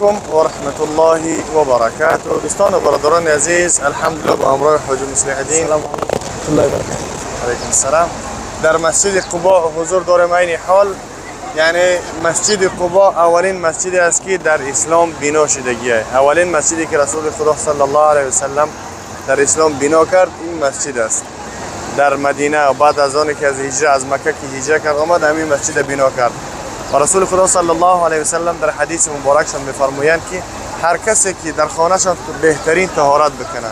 علیکم و رحمت الله و برکاته. دوستان و برادران عزیز، الحمدلله با همراه حاجی مصلح الدین سلام علیکم. علیکم السلام در مسجد قباء حضور داریم. این حال یعنی مسجد قباء اولین مسجدی است که در اسلام بنا شدگی است. اولین مسجدی که رسول خدا صلی الله علیه و سلم در اسلام بنا کرد این مسجد است در مدینه. و بعد از آن که از هجرت از مکه که هجرت کرد آمد همین مسجد بنا کرد. و رسول خدا صلی الله علیه و سلم در حدیث مبارکشان می‌فرمایند که هر کسی که در خانه‌شان بهترین طهارت بکنه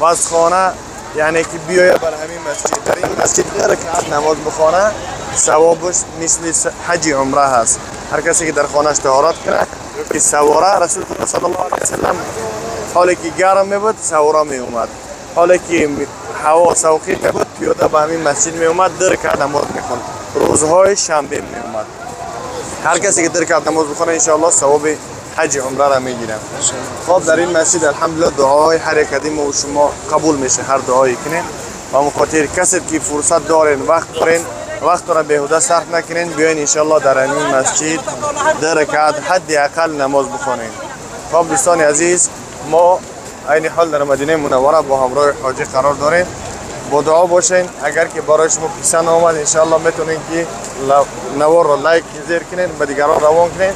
و از خانه یعنی که بیاید بر همین مسجد در این مسجد رکعت نماز بخونه ثوابش مثل حج عمره هست. هر کسی که در خانه‌اش طهارت کنه که سواره رسول خدا صلی الله علیه و سلم حالی که گرم میبود سواره می اومد، حالی که هوا سوخی بود پیاده به همین مسجد می اومد در رکعت نماز میخوند. روزهای شنبه می اومد. هر کسی که در رکعت نماز بخونه ان شاء الله ثواب حج عمره را میگیره. خب در این مسجد الحمدلله دعای هر یک کدیم و شما قبول میشه، هر دعایی کنین. و مخاطر کسی که فرصت دارین وقت دارین وقت را بهوده صرف نکنین بیاین ان شاء الله در این مسجد در رکعت حد اقل نماز بخونین. خب دوستان عزیز، ما این حال در مدینه منوره با همراه حاجی قرار داریم. با دعا باشین. اگر که برای شما پسند آمد ان شاء الله میتونین که نوار را لایک زیر کنین به دیگران روان کنین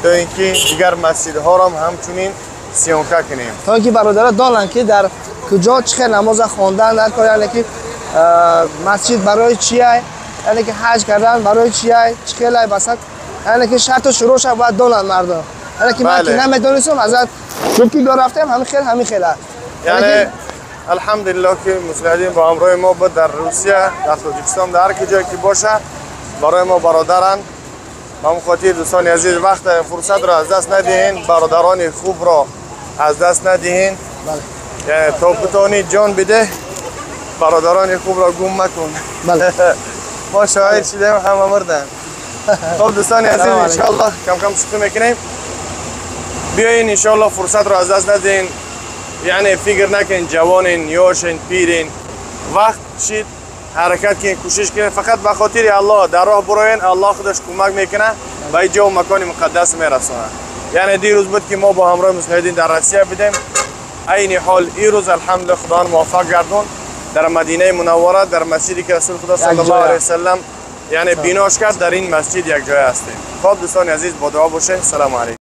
تا اینکه دیگر مسجدها را هم همچنین سیانکه کنیم تا اینکه برادران دانن که در کجا چه نماز خواندن در کار، یعنی که مسجد برای چیه، یعنی که حج کردن برای چیه، چه خیلی مثلا یعنی که شرط شروع شد باید دانن مردم. یعنی که من که نمیدونستم ازت چون که رفتم همین خیلی یعنی الحمدلله که مصلح الدین با همراه ما بود در روسیه، در تاجیکستان، در هر کجایی که باشه برای ما برادران. ما مخاطب دوستان عزیز وقت فرصت را از دست ندهین، برادران خوب را از دست ندهین. یعنی تا بتونی جان بده برادران خوب را گم مکن. بله. ما شاهد شدیم همه مردن. خب دوستان عزیز ان شاء الله کم کم شروع میکنیم. بیاین ان شاء الله فرصت را از دست ندهین. یعنی فکر نکنین جوانین یاشین پیرین، وقت شید حرکت کنین، کوشش کنین فقط به خاطر الله در راه براین. الله خودش کمک میکنه به این جا و مکان مقدس میرسونه. یعنی دیروز بود که ما با همراه مصلح الدین در روسیه بودیم. این حال این روز الحمدلله خدا موفق گردون در مدینه منوره در مسجدی که رسول خدا صلی الله علیه و سلم یعنی بناش کرد در این مسجد یک جای هستیم. خب دوستان عزیز با دعا باشین. سلام علیکم.